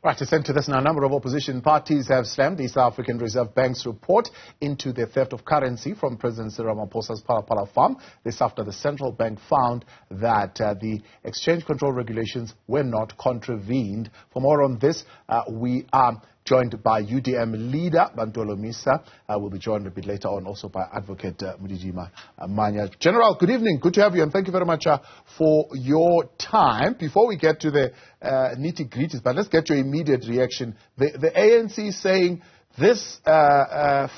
Right, to send to this now, a number of opposition parties have slammed the South African Reserve Bank's report into the theft of currency from President Cyril Ramaphosa's Phala farm. This after the central bank found that the exchange control regulations were not contravened. For more on this, we are joined by UDM Leader Bantu Holomisa. We'll be joined a bit later on also by Advocate Modidima Mannya. General, good evening. Good to have you, and thank you very much for your time. Before we get to the nitty-gritties, but let's get your immediate reaction. The ANC is saying these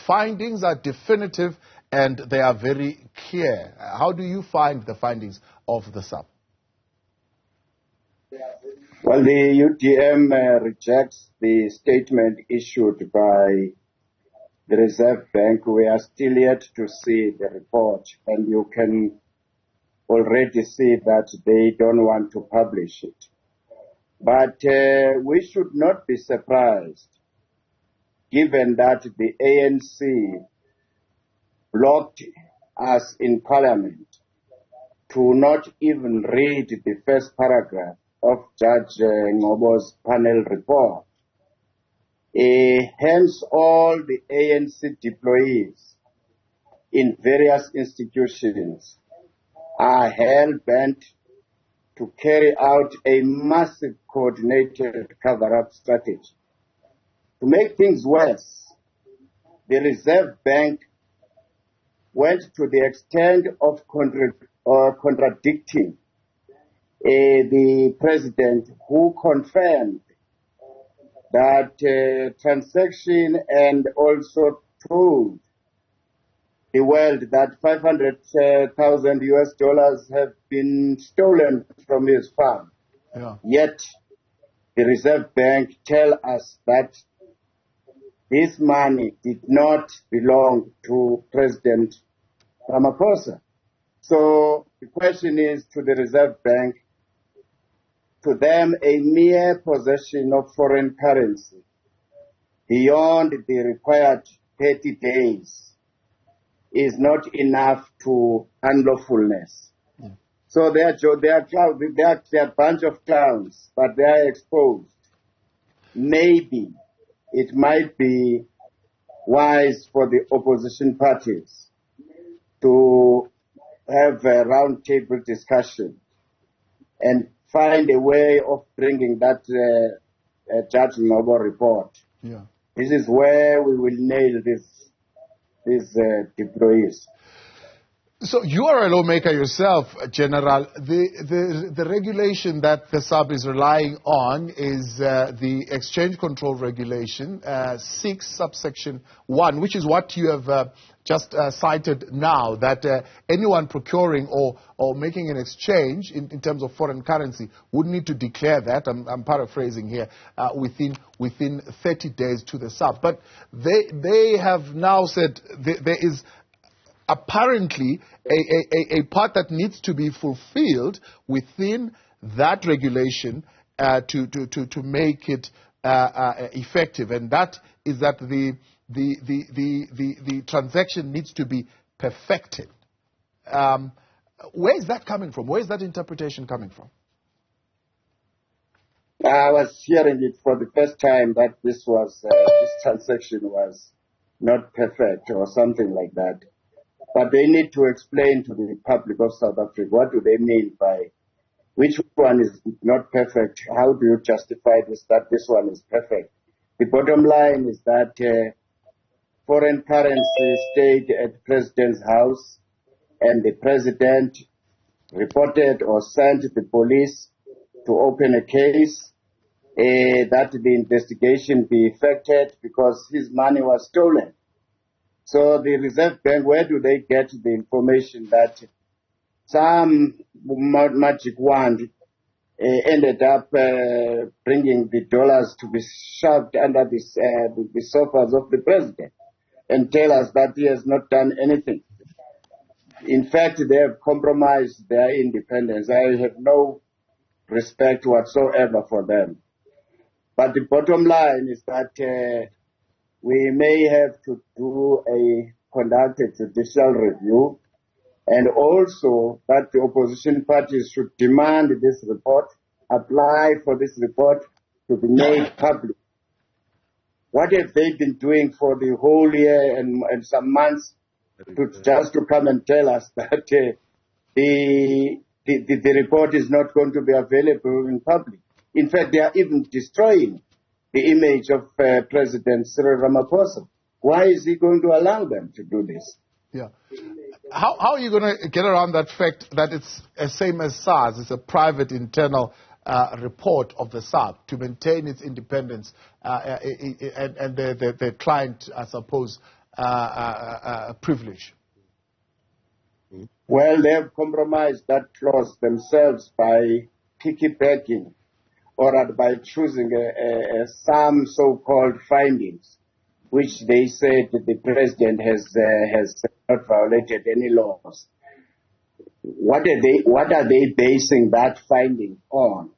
findings are definitive and they are very clear. How do you find the findings of the SARB? Well, the UDM rejects the statement issued by the Reserve Bank. We are still yet to see the report, and you can already see that they don't want to publish it. But we should not be surprised, given that the ANC blocked us in Parliament to not even read the first paragraph of Judge Ngobo's panel report. Hence, all the ANC deployees in various institutions are hell-bent to carry out a massive coordinated cover-up strategy. To make things worse, the Reserve Bank went to the extent of contradicting the president, who confirmed that transaction and also told the world that 500,000 US dollars have been stolen from his farm. Yeah. Yet the Reserve Bank tell us that this money did not belong to President Ramaphosa. So the question is to the Reserve Bank, to them, a mere possession of foreign currency beyond the required 30 days is not enough to unlawfulness. Mm. So they are a bunch of clowns, but they are exposed. Maybe it might be wise for the opposition parties to have a round-table discussion and find a way of bringing that Judge Ngobo report. Yeah. This is where we will nail these deployees. So you are a lawmaker yourself, General. The regulation that the SARB is relying on is the Exchange Control Regulation 6 subsection 1, which is what you have just cited now, that anyone procuring or making an exchange in terms of foreign currency would need to declare that, I'm paraphrasing here, within 30 days to the SARB. But they have now said there is apparently a part that needs to be fulfilled within that regulation to make it effective, and that is that the transaction needs to be perfected. Where is that coming from? Where is that interpretation coming from? I was hearing it for the first time that this transaction was not perfect or something like that. But they need to explain to the public of South Africa, what do they mean by which one is not perfect? How do you justify that this one is perfect? The bottom line is that foreign currency stayed at the president's house, and the president reported or sent the police to open a case, that the investigation be effected because his money was stolen. So the Reserve Bank, where do they get the information that some magic wand ended up bringing the dollars to be shoved under the sofas of the president, and tell us that he has not done anything? In fact, they have compromised their independence. I have no respect whatsoever for them. But the bottom line is that we may have to conduct a judicial review, and also that the opposition parties should demand this report, apply for this report, to be made public. What have they been doing for the whole year and some months just to come and tell us that the report is not going to be available in public? In fact, they are even destroying the image of President Cyril Ramaphosa. Why is he going to allow them to do this? Yeah. How are you going to get around that fact that it's the same as SARS? It's a private internal report of the SARB to maintain its independence and the client, I suppose, privilege. Well, they have compromised that clause themselves by piggybacking or by choosing some so-called findings, which they said that the president has not violated any laws. What are they basing that finding on?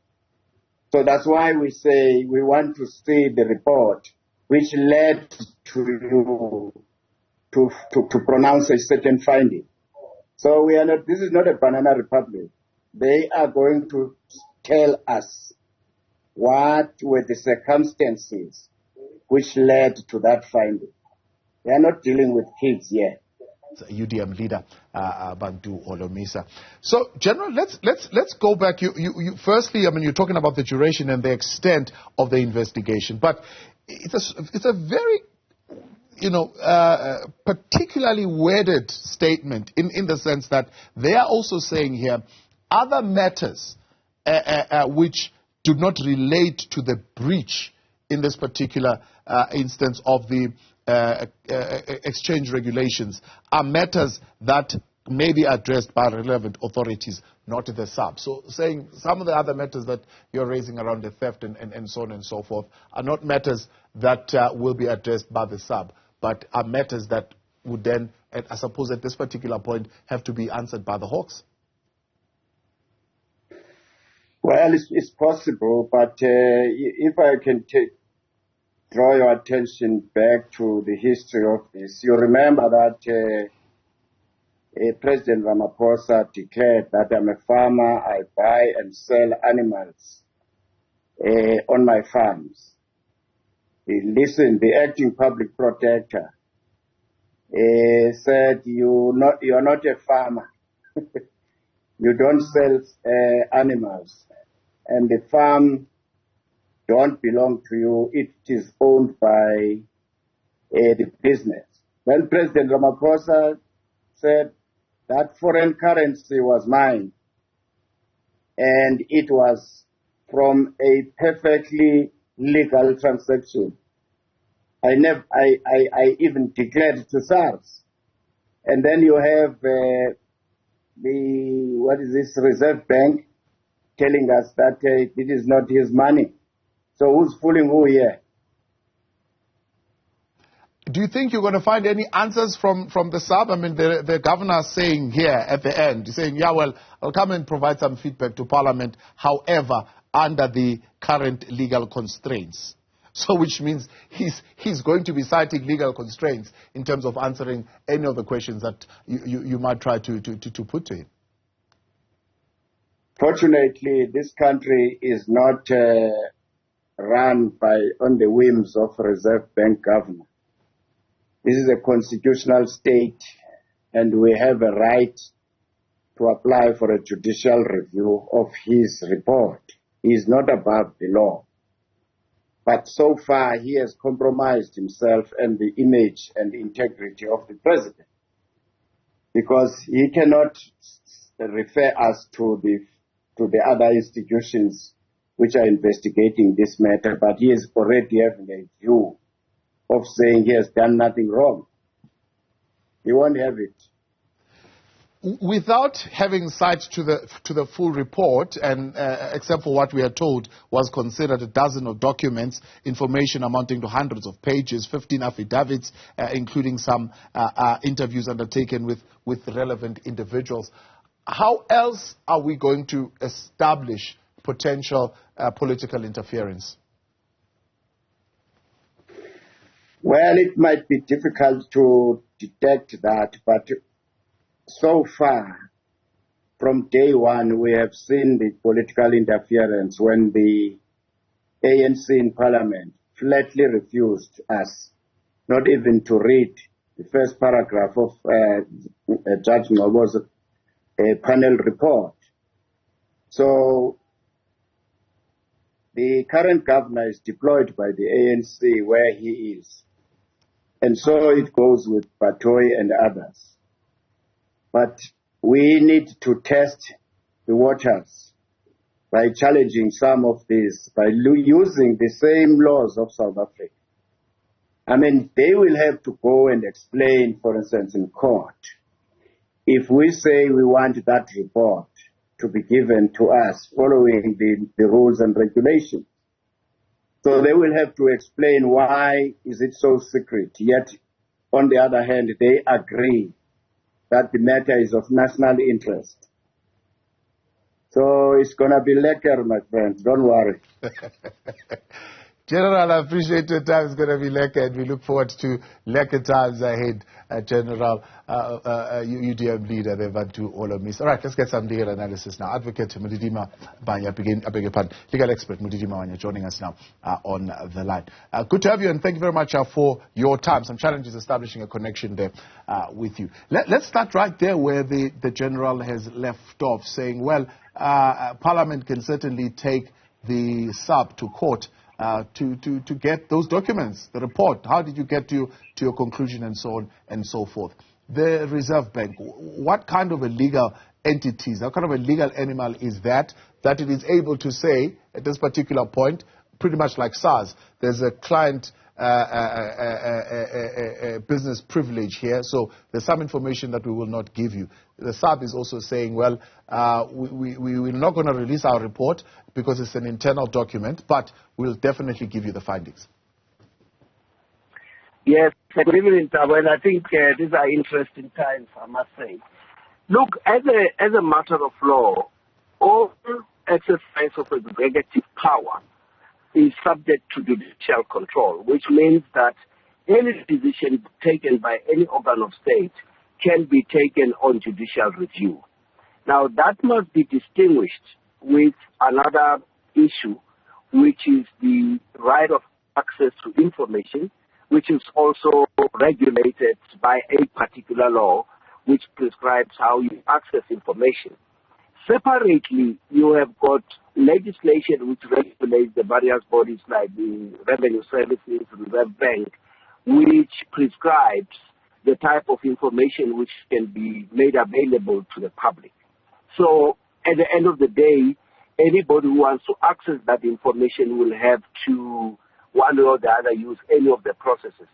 So that's why we say we want to see the report which led to you to pronounce a certain finding. So we are not. This is not a banana republic. They are going to tell us what were the circumstances which led to that finding. They are not dealing with kids yet. UDM Leader Bantu Holomisa. So, General, let's go back. You firstly, I mean, you're talking about the duration and the extent of the investigation, but it's a very, particularly worded statement in the sense that they are also saying here other matters which do not relate to the breach in this particular instance of the exchange regulations are matters that may be addressed by relevant authorities, not the SARB. So saying some of the other matters that you're raising around the theft and so on and so forth are not matters that will be addressed by the SARB, but are matters that would then, I suppose at this particular point, have to be answered by the Hawks. Well, it's possible, but if I can draw your attention back to the history of this, you remember that President Ramaphosa declared that I'm a farmer, I buy and sell animals on my farms. Listen, the acting public protector said you're not a farmer. You don't sell animals, and the farm don't belong to you. It is owned by the business. Then President Ramaphosa said that foreign currency was mine, and it was from a perfectly legal transaction. I even declared to SARS. And then you have Reserve Bank telling us that it is not his money. So who's fooling who here? Do you think you're going to find any answers from the SARB? I mean, the governor saying here at the end, saying, yeah, well, I'll come and provide some feedback to Parliament, however, under the current legal constraints. So which means he's going to be citing legal constraints in terms of answering any of the questions that you might try to put to him. Fortunately, this country is not run on the whims of a Reserve Bank governor. This is a constitutional state, and we have a right to apply for a judicial review of his report. He is not above the law. But so far, he has compromised himself and the image and integrity of the president, because he cannot refer us to the other institutions which are investigating this matter, but he is already having a view of saying he has done nothing wrong. He won't have it. Without having sight to the full report, and except for what we are told was considered a dozen of documents, information amounting to hundreds of pages, 15 affidavits, including some interviews undertaken with relevant individuals, how else are we going to establish potential political interference? Well, it might be difficult to detect that, but so far, from day one, we have seen the political interference when the ANC in Parliament flatly refused us not even to read the first paragraph of Judge Ngobo's panel report. So the current governor is deployed by the ANC where he is. And so it goes with Batoy and others. But we need to test the waters by challenging some of these, by using the same laws of South Africa. I mean, they will have to go and explain, for instance, in court, if we say we want that report to be given to us following the rules and regulations. So they will have to explain why is it so secret, yet on the other hand, they agree that the matter is of national interest. So it's going to be lekker, my friend. Don't worry. General, I appreciate your time. It's going to be lekker, and we look forward to lekker times ahead, General UDM Leader Bantu Holomisa. All right, let's get some legal analysis now. Advocate Modidima Mannya, legal expert Modidima Mannya, joining us now on the line. Good to have you, and thank you very much for your time. Some challenges establishing a connection there with you. Let's start right there where the General has left off, saying, well, Parliament can certainly take the SARB to court to get those documents, the report. How did you get to your conclusion, and so on and so forth? The Reserve Bank, what kind of a legal entities, what kind of a legal animal is that it is able to say at this particular point, pretty much like SARS, there's a client business privilege here, so there's some information that we will not give you. The SARB is also saying, well, we're not going to release our report because it's an internal document, but we'll definitely give you the findings. Yes, good evening, Well, I think these are interesting times, I must say. Look, as a matter of law, all exercise of executive power is subject to judicial control, which means that any decision taken by any organ of state can be taken on judicial review. Now, that must be distinguished with another issue, which is the right of access to information, which is also regulated by a particular law, which prescribes how you access information. Separately, you have got legislation which regulates the various bodies like the Revenue Services, Reserve Bank, which prescribes the type of information which can be made available to the public. So at the end of the day, anybody who wants to access that information will have to, one or the other, use any of the processes.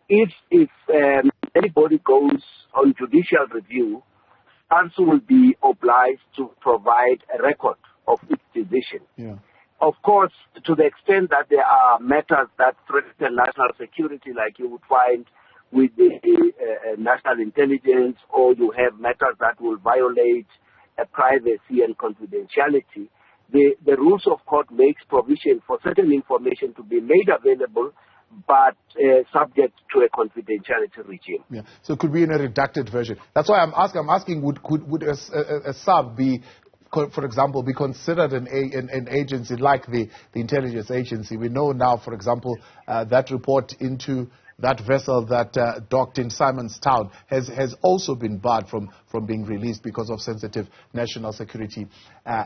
If anybody goes on judicial review, council will be obliged to provide a record of its decision. Yeah. Of course, to the extent that there are matters that threaten national security, like you would find with the national intelligence, or you have matters that will violate privacy and confidentiality, the rules of court makes provision for certain information to be made available, but subject to a confidentiality regime. Yeah. So it could be in a redacted version. That's why I'm asking, would a SARB be, for example, be considered an agency like the intelligence agency? We know now, for example, that report into that vessel that docked in Simonstown has also been barred from being released because of sensitive national security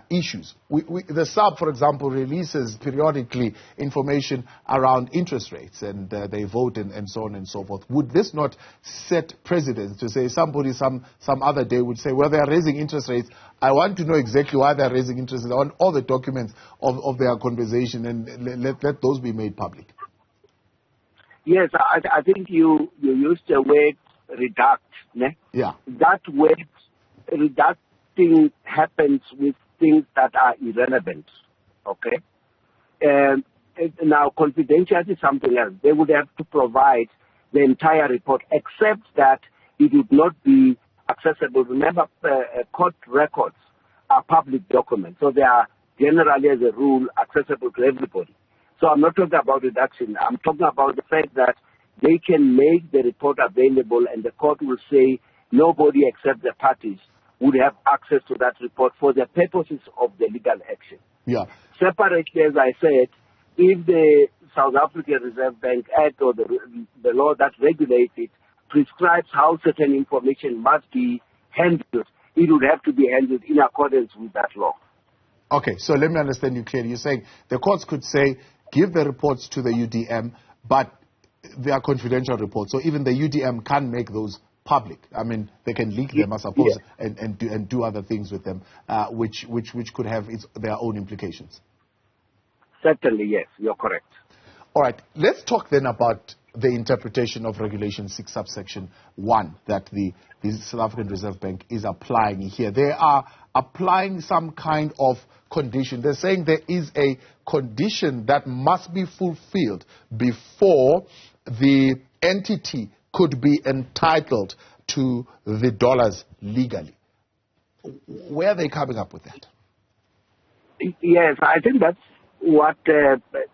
issues. The SARB, for example, releases periodically information around interest rates, and they vote and so on and so forth. Would this not set precedents to say somebody some other day would say, well, they are raising interest rates, I want to know exactly why they're raising interest rates, on all the documents of their conversation, and let those be made public? Yes, I think you used the word redact. Ne? Yeah. That word redacting happens with things that are irrelevant. Okay. Now, confidentiality is something else. They would have to provide the entire report, except that it would not be accessible. Remember, court records are public documents, so they are generally, as a rule, accessible to everybody. So I'm not talking about redaction. I'm talking about the fact that they can make the report available, and the court will say nobody except the parties would have access to that report for the purposes of the legal action. Yeah. Separately, as I said, if the South African Reserve Bank Act or the law that regulates it prescribes how certain information must be handled, it would have to be handled in accordance with that law. Okay, so let me understand you clearly. You're saying the courts could say, give the reports to the UDM, but they are confidential reports. So even the UDM can make those public. I mean, they can leak them, I suppose, and do other things with them, which could have their own implications. Certainly, yes, you're correct. All right, let's talk then about the interpretation of Regulation 6, subsection 1, that the South African Reserve Bank is applying here. They are applying some kind of condition. They're saying there is a condition that must be fulfilled before the entity could be entitled to the dollars legally. Where are they coming up with that? Yes, I think that's what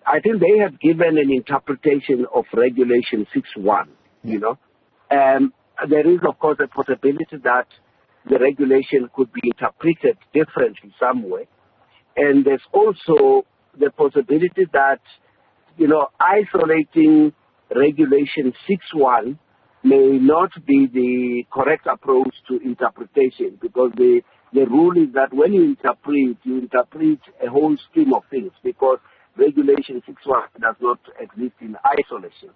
I think they have given an interpretation of Regulation 6.1. You know, there is of course a possibility that the regulation could be interpreted differently some way, and there's also the possibility that, you know, isolating Regulation 6.1 may not be the correct approach to interpretation, because the rule is that when you interpret a whole stream of things, because Regulation 6.1 does not exist in isolation.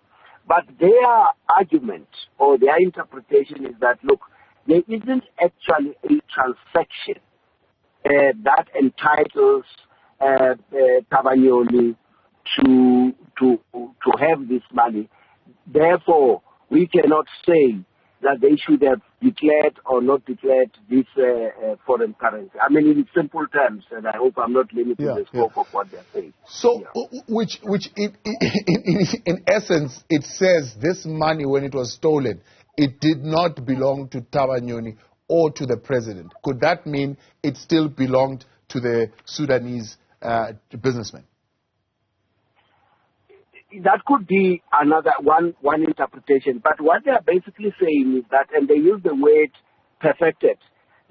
But their argument or their interpretation is that, look, there isn't actually a transaction that entitles Tabanyoni to have this money. Therefore, we cannot say that they should have declared or not declared this foreign currency. I mean, in simple terms, and I hope I'm not limiting the scope of what they're saying. So, which in essence, it says this money, when it was stolen, it did not belong to Tabanyoni or to the president. Could that mean it still belonged to the Sudanese businessman? That could be another one interpretation. But what they are basically saying is that, and they use the word perfected.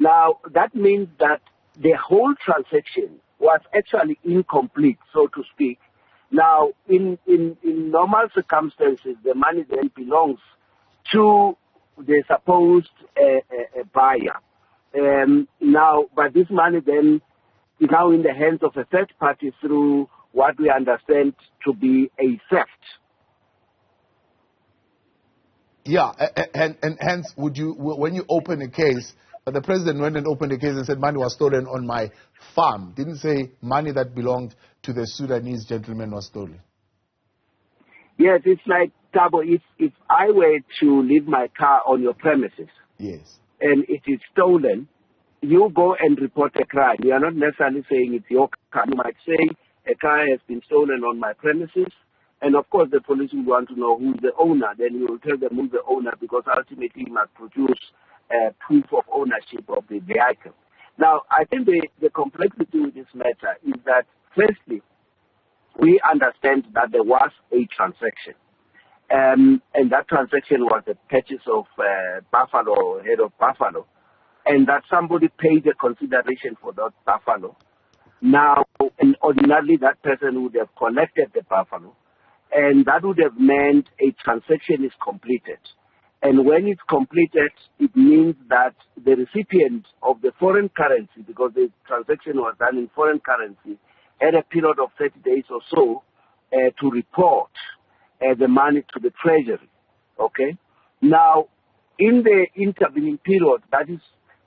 Now, that means that the whole transaction was actually incomplete, so to speak. Now, in normal circumstances, the money then belongs to the supposed buyer. Now, but this money then is now in the hands of a third party through what we understand to be a theft. Yeah, and hence, would you, when you open a case, the president went and opened a case and said money was stolen on my farm, didn't say money that belonged to the Sudanese gentleman was stolen. Yes, it's like, Tabo, if I were to leave my car on your premises, yes, and it is stolen, you go and report a crime. You are not necessarily saying it's your car. You might say a car has been stolen on my premises, and of course the police will want to know who's the owner. Then you will tell them who's the owner, because ultimately you must produce proof of ownership of the vehicle. Now, I think the complexity with this matter is that, firstly, we understand that there was a transaction, and that transaction was the purchase of buffalo, head of buffalo, and that somebody paid the consideration for that buffalo. Now, and ordinarily that person would have collected the buffalo, and that would have meant a transaction is completed. And when it's completed, it means that the recipient of the foreign currency, because the transaction was done in foreign currency, had a period of 30 days or so to report the money to the treasury. Okay? Now, in the intervening period, that is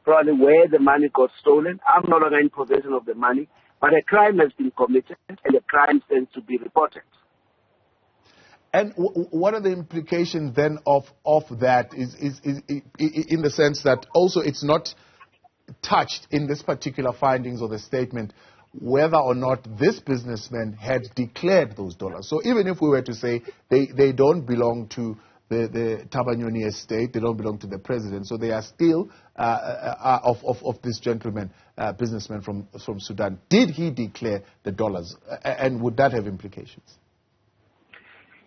probably where the money got stolen. I'm no longer in possession of the money, but a crime has been committed, and the crime tends to be reported. And what are the implications then of that? Is in the sense that also it's not touched in this particular findings or the statement whether or not this businessman had declared those dollars. So even if we were to say they don't belong to the Tabanyoni estate, they don't belong to the president, so they are still of this gentleman, businessman from Sudan. Did he declare the dollars, and would that have implications?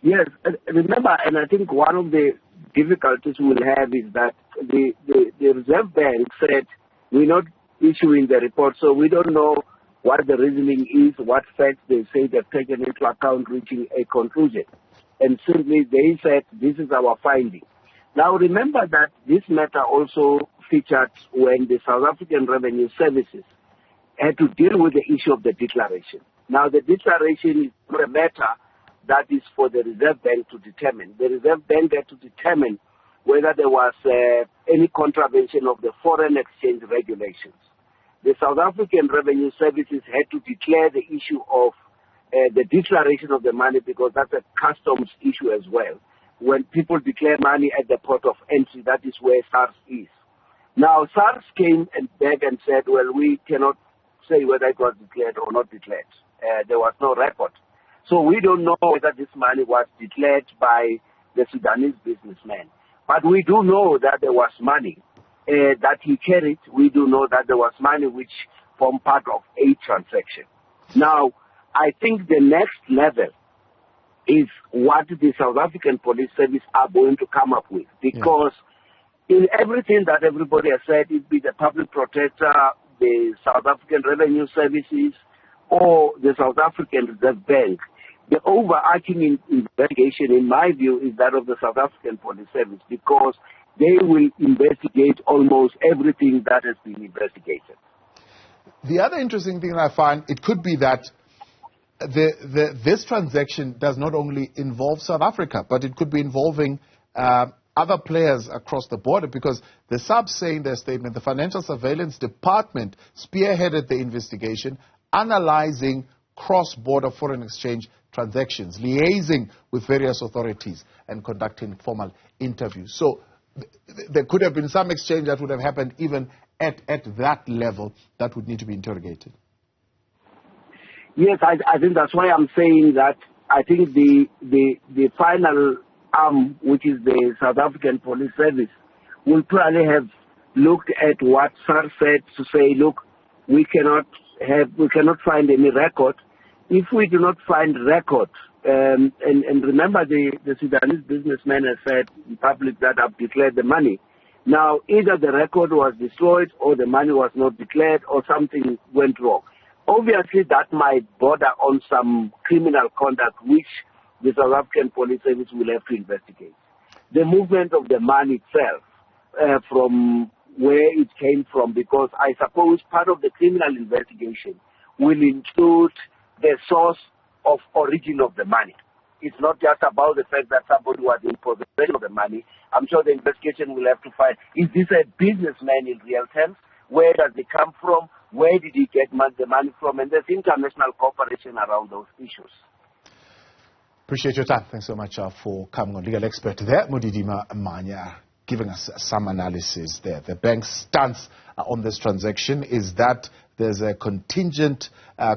Yes, remember, and I think one of the difficulties we'll have is that the Reserve Bank said we're not issuing the report, so we don't know what the reasoning is, what facts they say they've taken into account, reaching a conclusion. And simply they said, this is our finding. Now remember that this matter also featured when the South African Revenue Services had to deal with the issue of the declaration. Now the declaration is not a matter that is for the Reserve Bank to determine. The Reserve Bank had to determine whether there was any contravention of the foreign exchange regulations. The South African Revenue Services had to declare the issue of the declaration of the money, because that's a customs issue as well. When people declare money at the port of entry, that is where SARS is. Now, SARS came back and said, well, we cannot say whether it was declared or not declared. There was no record. So we don't know whether this money was declared by the Sudanese businessman. But we do know that there was money that he carried. We do know that there was money which formed part of a transaction. Now, I think the next level is what the South African Police Service are going to come up with. Because in everything that everybody has said, it be the public protector, the South African Revenue Services, or the South African Reserve Bank, the overarching investigation, in my view, is that of the South African Police Service, because they will investigate almost everything that has been investigated. The other interesting thing I find, it could be that this transaction does not only involve South Africa, but it could be involving other players across the border, because the SARB say in their statement, the Financial Surveillance Department spearheaded the investigation, analyzing cross-border foreign exchange transactions, liaising with various authorities, and conducting formal interviews. So there could have been some exchange that would have happened even at that level that would need to be interrogated. Yes, I think that's why I'm saying that I think the final arm, which is the South African Police Service, will probably have looked at what SARS said to say, look, we cannot find any record. If we do not find record, and remember the Sudanese businessman has said in public that I've declared the money. Now, either the record was destroyed or the money was not declared or something went wrong. Obviously, that might border on some criminal conduct which the South African Police Service will have to investigate. The movement of the money itself, from where it came from, because I suppose part of the criminal investigation will include the source of origin of the money. It's not just about the fact that somebody was in possession of the money. I'm sure the investigation will have to find, is this a businessman in real terms? Where does it come from? Where did he get the money from? And there's international cooperation around those issues. Appreciate your time. Thanks so much for coming on. Legal expert there, Modidima Mannya, giving us some analysis there. The bank's stance on this transaction is that there's a contingent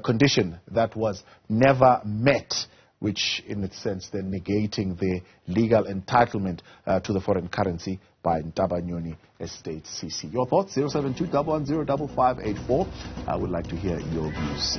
condition that was never met, which in its sense then negating the legal entitlement to the foreign currency by Ntabanyoni Estate CC. Your thoughts, 072-110-5584. I would like to hear your views.